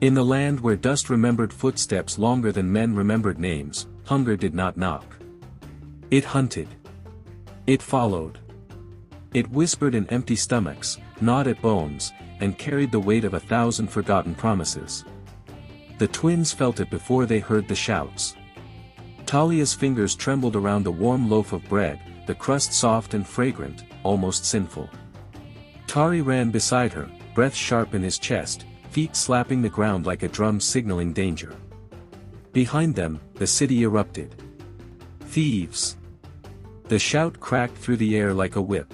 In the land where dust remembered footsteps longer than men remembered names, hunger did not knock. It hunted. It followed. It whispered in empty stomachs, gnawed at bones, and carried the weight of 1,000 forgotten promises. The twins felt it before they heard the shouts. Talia's fingers trembled around a warm loaf of bread, the crust soft and fragrant, almost sinful. Tari ran beside her, breath sharp in his chest, feet slapping the ground like a drum signaling danger. Behind them, the city erupted. Thieves! The shout cracked through the air like a whip.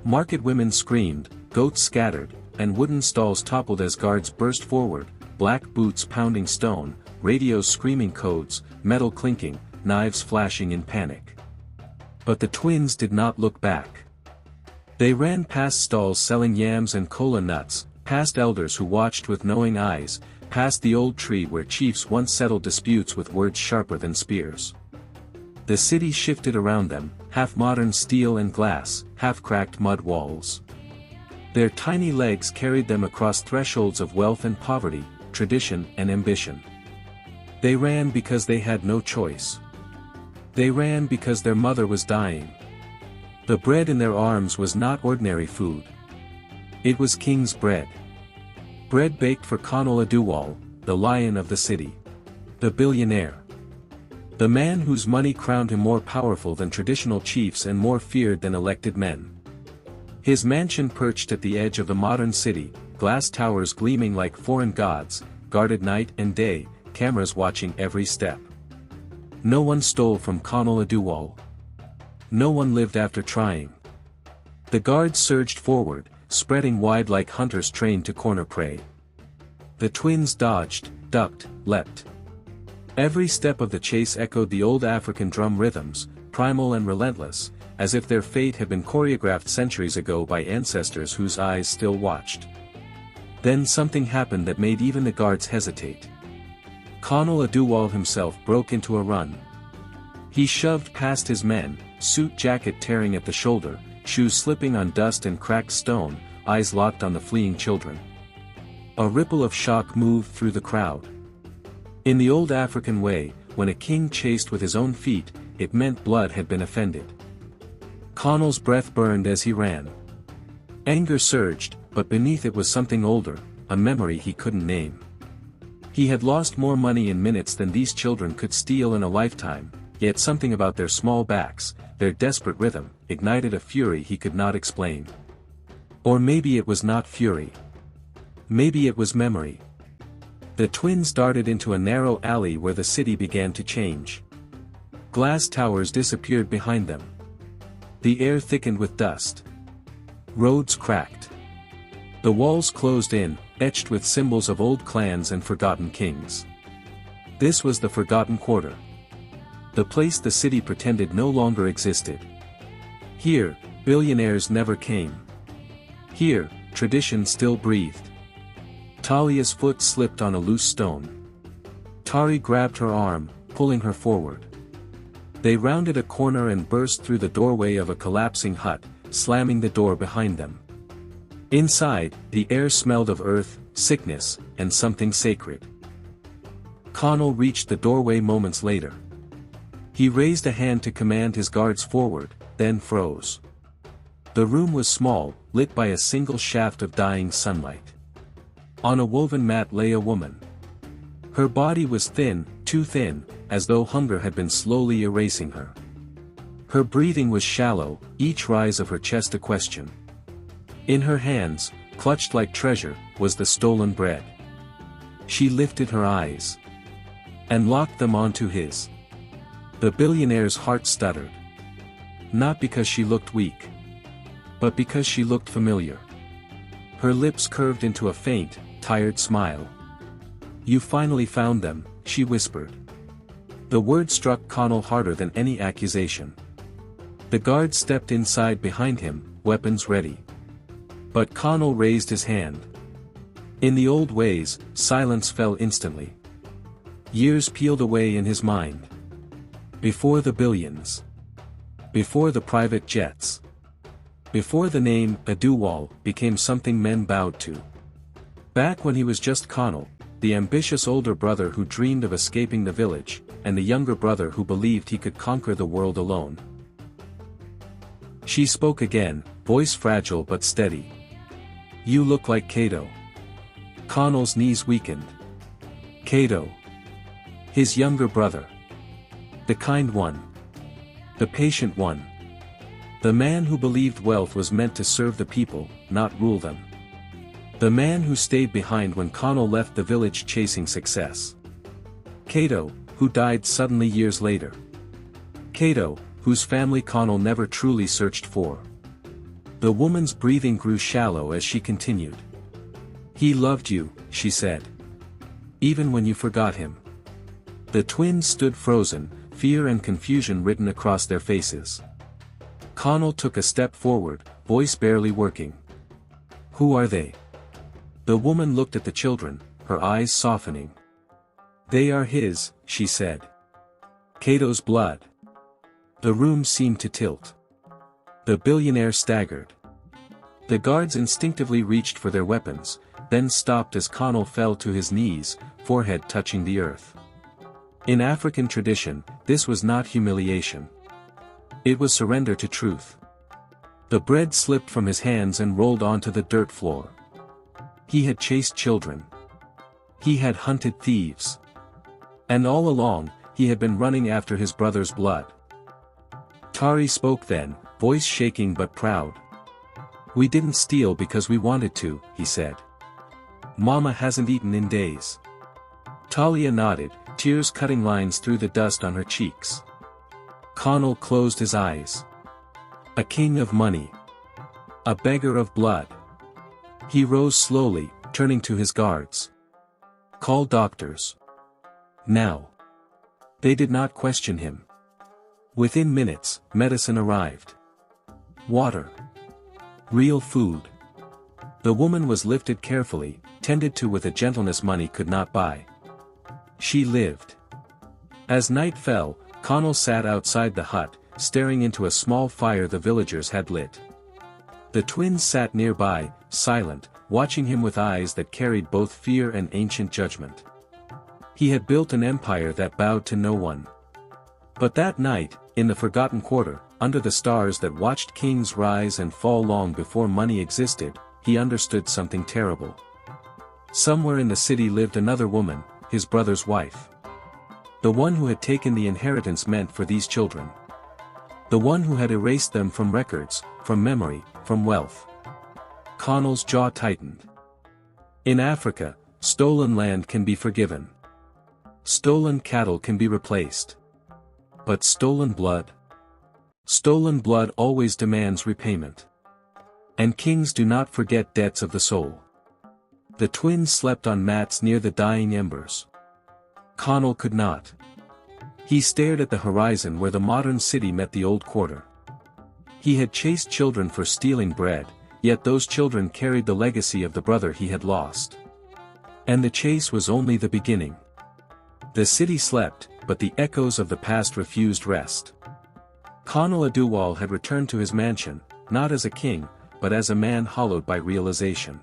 Market women screamed, goats scattered, and wooden stalls toppled as guards burst forward, black boots pounding stone, radios screaming codes, metal clinking, knives flashing in panic. But the twins did not look back. They ran past stalls selling yams and cola nuts, past elders who watched with knowing eyes, past the old tree where chiefs once settled disputes with words sharper than spears. The city shifted around them, half-modern steel and glass, half-cracked mud walls. Their tiny legs carried them across thresholds of wealth and poverty, tradition and ambition. They ran because they had no choice. They ran because their mother was dying. The bread in their arms was not ordinary food. It was king's bread. Bread baked for Conall Adúwal, the lion of the city. The billionaire. The man whose money crowned him more powerful than traditional chiefs and more feared than elected men. His mansion perched at the edge of the modern city, glass towers gleaming like foreign gods, guarded night and day, cameras watching every step. No one stole from Conall Adúwal. No one lived after trying. The guards surged forward, spreading wide like hunters trained to corner prey. The twins dodged, ducked, leapt. Every step of the chase echoed the old African drum rhythms, primal and relentless, as if their fate had been choreographed centuries ago by ancestors whose eyes still watched. Then something happened that made even the guards hesitate. Conall Adúwal himself broke into a run. He shoved past his men, suit jacket tearing at the shoulder, shoes slipping on dust and cracked stone, eyes locked on the fleeing children. A ripple of shock moved through the crowd. In the old African way, when a king chased with his own feet, it meant blood had been offended. Conall's breath burned as he ran. Anger surged, but beneath it was something older, a memory he couldn't name. He had lost more money in minutes than these children could steal in a lifetime, yet something about their small backs, their desperate rhythm, ignited a fury he could not explain. Or maybe it was not fury. Maybe it was memory. The twins darted into a narrow alley where the city began to change. Glass towers disappeared behind them. The air thickened with dust. Roads cracked. The walls closed in, etched with symbols of old clans and forgotten kings. This was the Forgotten Quarter. The place the city pretended no longer existed. Here, billionaires never came. Here, tradition still breathed. Talia's foot slipped on a loose stone. Tari grabbed her arm, pulling her forward. They rounded a corner and burst through the doorway of a collapsing hut, slamming the door behind them. Inside, the air smelled of earth, sickness, and something sacred. Conall reached the doorway moments later. He raised a hand to command his guards forward, then froze. The room was small, lit by a single shaft of dying sunlight. On a woven mat lay a woman. Her body was thin, too thin, as though hunger had been slowly erasing her. Her breathing was shallow, each rise of her chest a question. In her hands, clutched like treasure, was the stolen bread. She lifted her eyes and locked them onto his. The billionaire's heart stuttered. Not because she looked weak, but because she looked familiar. Her lips curved into a faint, tired smile. "You finally found them," she whispered. The word struck Conall harder than any accusation. The guard stepped inside behind him, weapons ready. But Conall raised his hand. In the old ways, silence fell instantly. Years peeled away in his mind. Before the billions. Before the private jets. Before the name Adúwal became something men bowed to. Back when he was just Conall, the ambitious older brother who dreamed of escaping the village, and the younger brother who believed he could conquer the world alone. She spoke again, voice fragile but steady. "You look like Cato." Connell's knees weakened. Cato. His younger brother. The kind one. The patient one. The man who believed wealth was meant to serve the people, not rule them. The man who stayed behind when Connell left the village chasing success. Cato, who died suddenly years later. Cato, whose family Connell never truly searched for. The woman's breathing grew shallow as she continued. "He loved you," she said. "Even when you forgot him." The twins stood frozen, fear and confusion written across their faces. Connell took a step forward, voice barely working. "Who are they?" The woman looked at the children, her eyes softening. "They are his," she said. "Cato's blood." The room seemed to tilt. The billionaire staggered. The guards instinctively reached for their weapons, then stopped as Connell fell to his knees, forehead touching the earth. In African tradition, this was not humiliation. It was surrender to truth. The bread slipped from his hands and rolled onto the dirt floor. He had chased children. He had hunted thieves. And all along, he had been running after his brother's blood. Tari spoke then, voice shaking but proud. "We didn't steal because we wanted to," he said. "Mama hasn't eaten in days." Talia nodded, tears cutting lines through the dust on her cheeks. Connell closed his eyes. A king of money. A beggar of blood. He rose slowly, turning to his guards. "Call doctors. Now." They did not question him. Within minutes, medicine arrived. Water. Real food. The woman was lifted carefully, tended to with a gentleness money could not buy. She lived. As night fell, Connell sat outside the hut, staring into a small fire the villagers had lit. The twins sat nearby, silent, watching him with eyes that carried both fear and ancient judgment. He had built an empire that bowed to no one. But that night, in the forgotten quarter, under the stars that watched kings rise and fall long before money existed, he understood something terrible. Somewhere in the city lived another woman, his brother's wife. The one who had taken the inheritance meant for these children. The one who had erased them from records, from memory, from wealth. Connell's jaw tightened. In Africa, stolen land can be forgiven. Stolen cattle can be replaced. But stolen blood? Stolen blood always demands repayment. And kings do not forget debts of the soul. The twins slept on mats near the dying embers. Connell could not. He stared at the horizon where the modern city met the old quarter. He had chased children for stealing bread, yet those children carried the legacy of the brother he had lost. And the chase was only the beginning. The city slept, but the echoes of the past refused rest. Connell Aduwal had returned to his mansion, not as a king, but as a man hollowed by realization.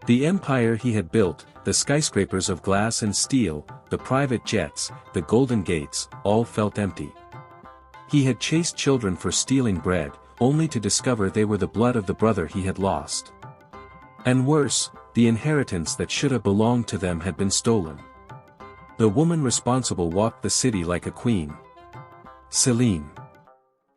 The empire he had built, the skyscrapers of glass and steel, the private jets, the golden gates, all felt empty. He had chased children for stealing bread, only to discover they were the blood of the brother he had lost. And worse, the inheritance that should have belonged to them had been stolen. The woman responsible walked the city like a queen. Celine.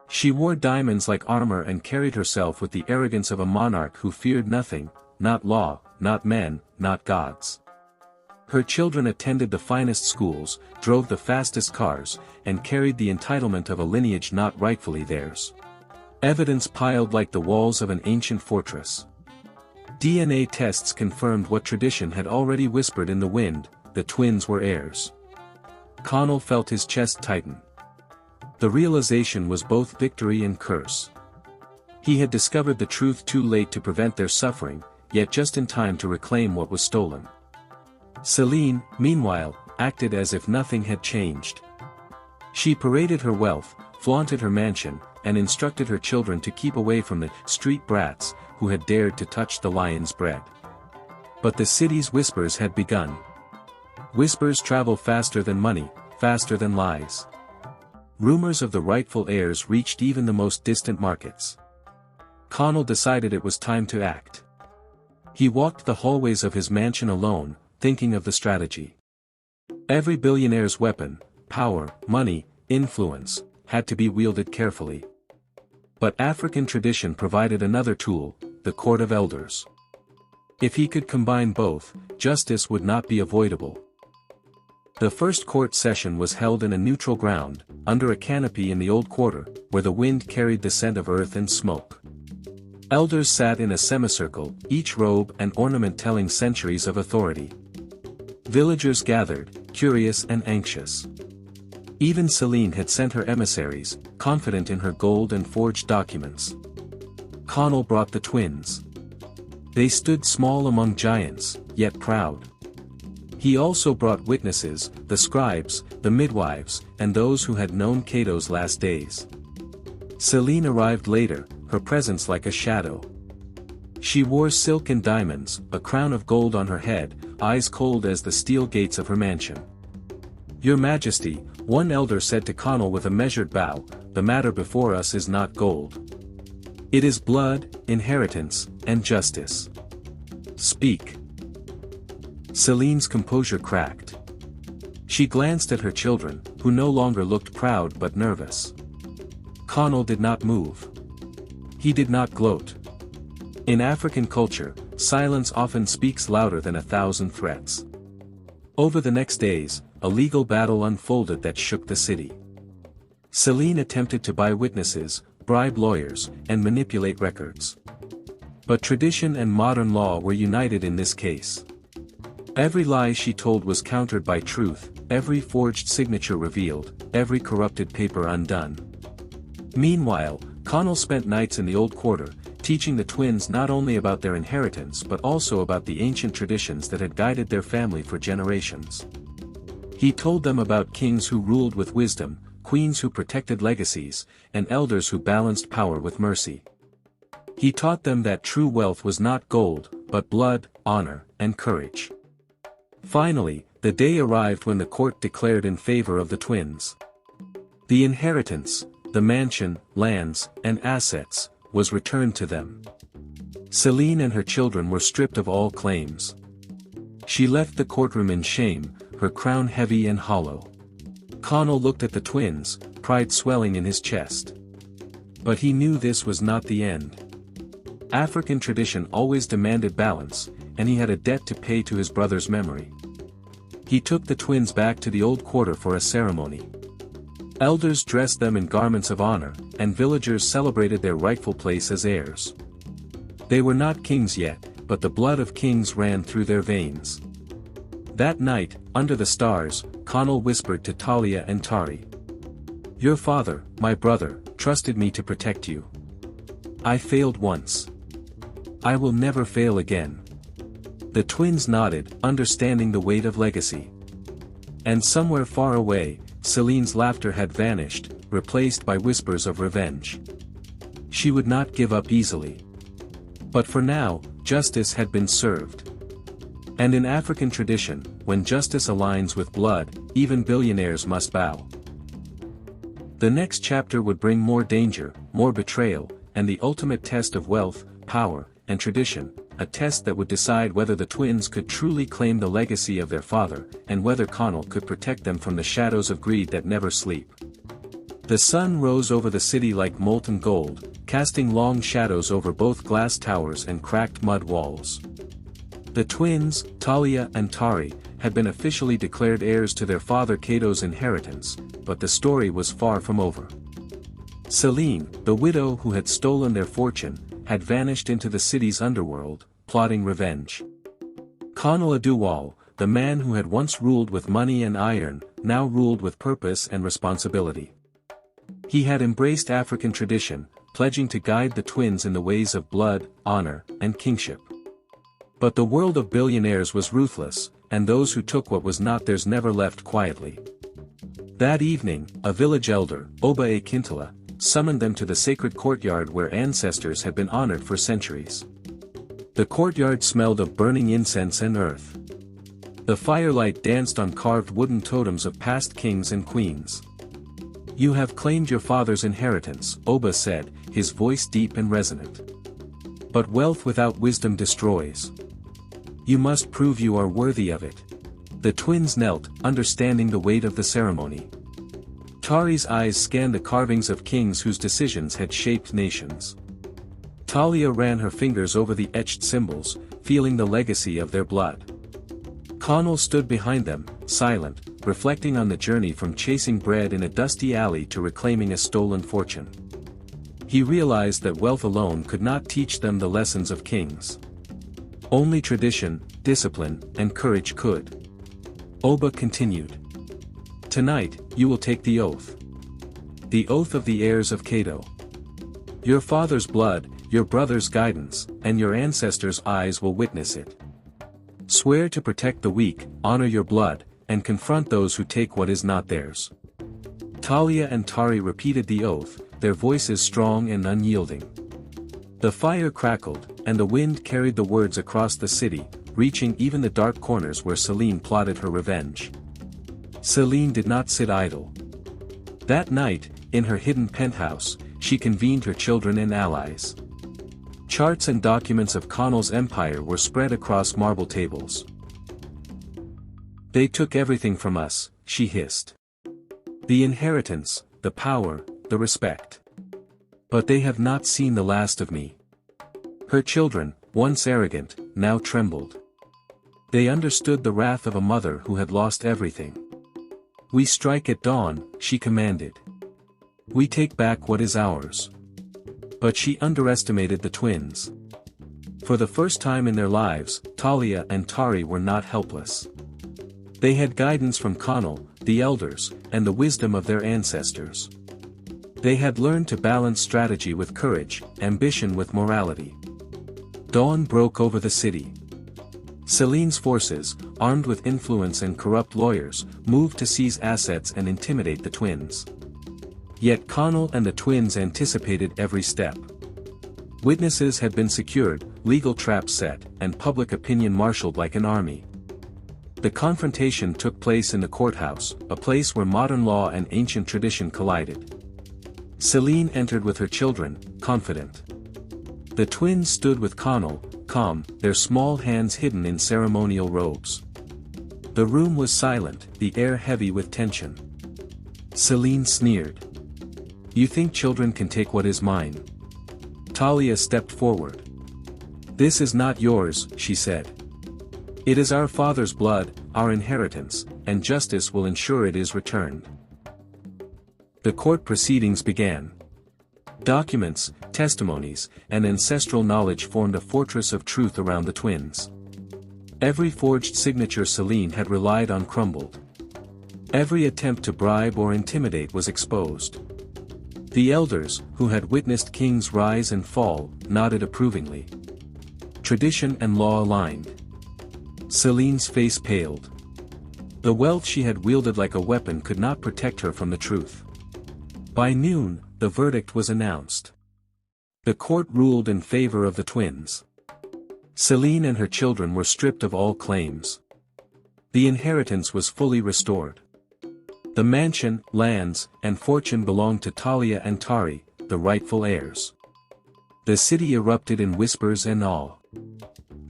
She wore diamonds like armor and carried herself with the arrogance of a monarch who feared nothing, not law, not men, not gods. Her children attended the finest schools, drove the fastest cars, and carried the entitlement of a lineage not rightfully theirs. Evidence piled like the walls of an ancient fortress. DNA tests confirmed what tradition had already whispered in the wind: the twins were heirs. Connell felt his chest tighten. The realization was both victory and curse. He had discovered the truth too late to prevent their suffering, yet just in time to reclaim what was stolen. Celine, meanwhile, acted as if nothing had changed. She paraded her wealth, flaunted her mansion, and instructed her children to keep away from the street brats who had dared to touch the lion's bread. But the city's whispers had begun. Whispers travel faster than money, faster than lies. Rumors of the rightful heirs reached even the most distant markets. Connell decided it was time to act. He walked the hallways of his mansion alone, thinking of the strategy. Every billionaire's weapon, power, money, influence, had to be wielded carefully. But African tradition provided another tool, the Court of Elders. If he could combine both, justice would not be avoidable. The first court session was held in a neutral ground, under a canopy in the old quarter, where the wind carried the scent of earth and smoke. Elders sat in a semicircle, each robe and ornament telling centuries of authority. Villagers gathered, curious and anxious. Even Celine had sent her emissaries, confident in her gold and forged documents. Connell brought the twins. They stood small among giants, yet proud. He also brought witnesses, the scribes, the midwives, and those who had known Cato's last days. Celine arrived later, her presence like a shadow. She wore silk and diamonds, a crown of gold on her head, eyes cold as the steel gates of her mansion. "Your Majesty," one elder said to Connell with a measured bow, "the matter before us is not gold. It is blood, inheritance, and justice. Speak." Celine's composure cracked. She glanced at her children, who no longer looked proud but nervous. Connell did not move. He did not gloat. In African culture, silence often speaks louder than 1,000 threats. Over the next days, a legal battle unfolded that shook the city. Celine attempted to buy witnesses, bribe lawyers, and manipulate records. But tradition and modern law were united in this case. Every lie she told was countered by truth, every forged signature revealed, every corrupted paper undone. Meanwhile, Connell spent nights in the old quarter, teaching the twins not only about their inheritance but also about the ancient traditions that had guided their family for generations. He told them about kings who ruled with wisdom, queens who protected legacies, and elders who balanced power with mercy. He taught them that true wealth was not gold, but blood, honor, and courage. Finally, the day arrived when the court declared in favor of the twins. The inheritance, the mansion, lands, and assets, was returned to them. Celine and her children were stripped of all claims. She left the courtroom in shame, her crown heavy and hollow. Connell looked at the twins, pride swelling in his chest. But he knew this was not the end. African tradition always demanded balance, and he had a debt to pay to his brother's memory. He took the twins back to the old quarter for a ceremony. Elders dressed them in garments of honor, and villagers celebrated their rightful place as heirs. They were not kings yet, but the blood of kings ran through their veins. That night, under the stars, Connell whispered to Talia and Tari. "Your father, my brother, trusted me to protect you. I failed once. I will never fail again." The twins nodded, understanding the weight of legacy. And somewhere far away, Celine's laughter had vanished, replaced by whispers of revenge. She would not give up easily. But for now, justice had been served. And in African tradition, when justice aligns with blood, even billionaires must bow. The next chapter would bring more danger, more betrayal, and the ultimate test of wealth, power, and tradition, a test that would decide whether the twins could truly claim the legacy of their father, and whether Connell could protect them from the shadows of greed that never sleep. The sun rose over the city like molten gold, casting long shadows over both glass towers and cracked mud walls. The twins, Talia and Tari, had been officially declared heirs to their father Cato's inheritance, but the story was far from over. Celine, the widow who had stolen their fortune, had vanished into the city's underworld, plotting revenge. Connell Aduwal, the man who had once ruled with money and iron, now ruled with purpose and responsibility. He had embraced African tradition, pledging to guide the twins in the ways of blood, honor, and kingship. But the world of billionaires was ruthless, and those who took what was not theirs never left quietly. That evening, a village elder, Oba Akintala, summoned them to the sacred courtyard where ancestors had been honored for centuries. The courtyard smelled of burning incense and earth. The firelight danced on carved wooden totems of past kings and queens. "You have claimed your father's inheritance," Oba said, his voice deep and resonant. "But wealth without wisdom destroys. You must prove you are worthy of it." The twins knelt, understanding the weight of the ceremony. Tari's eyes scanned the carvings of kings whose decisions had shaped nations. Talia ran her fingers over the etched symbols, feeling the legacy of their blood. Connell stood behind them, silent, reflecting on the journey from chasing bread in a dusty alley to reclaiming a stolen fortune. He realized that wealth alone could not teach them the lessons of kings. Only tradition, discipline, and courage could. Oba continued. "Tonight, you will take the oath. The oath of the heirs of Cato. Your father's blood, your brother's guidance, and your ancestors' eyes will witness it. Swear to protect the weak, honor your blood, and confront those who take what is not theirs." Talia and Tari repeated the oath, their voices strong and unyielding. The fire crackled, and the wind carried the words across the city, reaching even the dark corners where Celine plotted her revenge. Celine did not sit idle. That night, in her hidden penthouse, she convened her children and allies. Charts and documents of Connell's empire were spread across marble tables. "They took everything from us," she hissed. "The inheritance, the power, the respect. But they have not seen the last of me." Her children, once arrogant, now trembled. They understood the wrath of a mother who had lost everything. "We strike at dawn," she commanded. "We take back what is ours." But she underestimated the twins. For the first time in their lives, Talia and Tari were not helpless. They had guidance from Connell, the elders, and the wisdom of their ancestors. They had learned to balance strategy with courage, ambition with morality. Dawn broke over the city. Celine's forces, armed with influence and corrupt lawyers, moved to seize assets and intimidate the twins. Yet Connell and the twins anticipated every step. Witnesses had been secured, legal traps set, and public opinion marshaled like an army. The confrontation took place in the courthouse, a place where modern law and ancient tradition collided. Celine entered with her children, confident. The twins stood with Connell, calm, their small hands hidden in ceremonial robes. The room was silent, the air heavy with tension. Celine sneered. "You think children can take what is mine?" Talia stepped forward. "This is not yours," she said. "It is our father's blood, our inheritance, and justice will ensure it is returned." The court proceedings began. Documents, testimonies, and ancestral knowledge formed a fortress of truth around the twins. Every forged signature Celine had relied on crumbled. Every attempt to bribe or intimidate was exposed. The elders, who had witnessed kings rise and fall, nodded approvingly. Tradition and law aligned. Celine's face paled. The wealth she had wielded like a weapon could not protect her from the truth. By noon, the verdict was announced. The court ruled in favor of the twins. Celine and her children were stripped of all claims. The inheritance was fully restored. The mansion, lands, and fortune belonged to Talia and Tari, the rightful heirs. The city erupted in whispers and awe.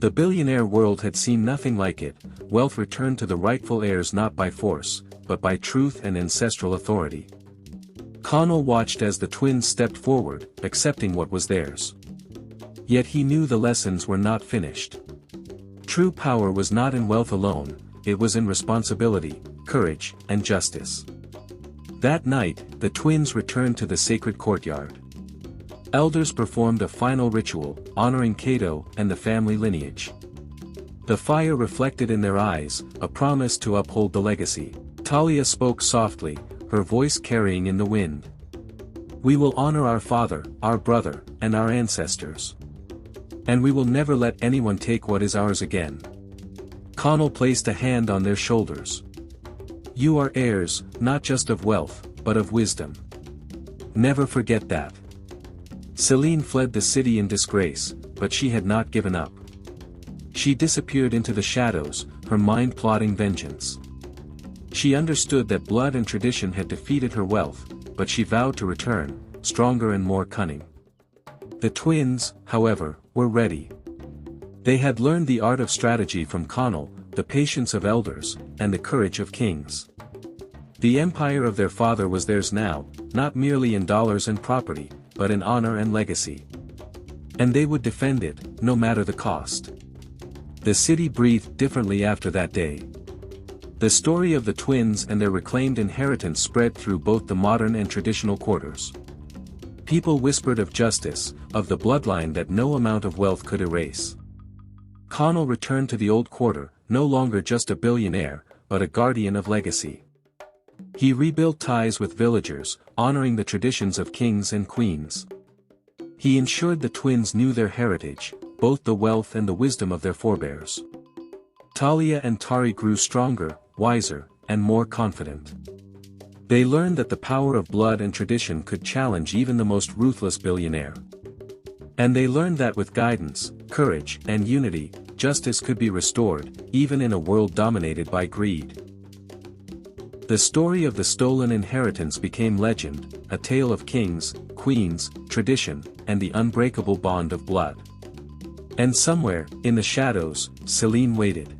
The billionaire world had seen nothing like it. Wealth returned to the rightful heirs not by force, but by truth and ancestral authority. Connell watched as the twins stepped forward, accepting what was theirs. Yet he knew the lessons were not finished. True power was not in wealth alone, it was in responsibility, courage, and justice. That night, the twins returned to the sacred courtyard. Elders performed a final ritual, honoring Cato and the family lineage. The fire reflected in their eyes, a promise to uphold the legacy. Talia spoke softly, her voice carrying in the wind. "We will honor our father, our brother, and our ancestors. And we will never let anyone take what is ours again." Connell placed a hand on their shoulders. "You are heirs, not just of wealth, but of wisdom. Never forget that." Celine fled the city in disgrace, but she had not given up. She disappeared into the shadows, her mind plotting vengeance. She understood that blood and tradition had defeated her wealth, but she vowed to return, stronger and more cunning. The twins, however, were ready. They had learned the art of strategy from Connell, the patience of elders, and the courage of kings. The empire of their father was theirs now, not merely in dollars and property, but in honor and legacy. And they would defend it, no matter the cost. The city breathed differently after that day. The story of the twins and their reclaimed inheritance spread through both the modern and traditional quarters. People whispered of justice, of the bloodline that no amount of wealth could erase. Connell returned to the old quarter, no longer just a billionaire, but a guardian of legacy. He rebuilt ties with villagers, honoring the traditions of kings and queens. He ensured the twins knew their heritage, both the wealth and the wisdom of their forebears. Talia and Tari grew stronger, wiser, and more confident. They learned that the power of blood and tradition could challenge even the most ruthless billionaire. And they learned that with guidance, courage, and unity, justice could be restored, even in a world dominated by greed. The story of the stolen inheritance became legend, a tale of kings, queens, tradition, and the unbreakable bond of blood. And somewhere, in the shadows, Celine waited.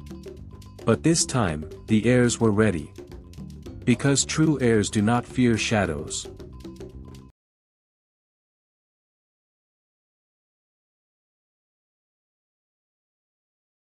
But this time, the heirs were ready. Because true heirs do not fear shadows.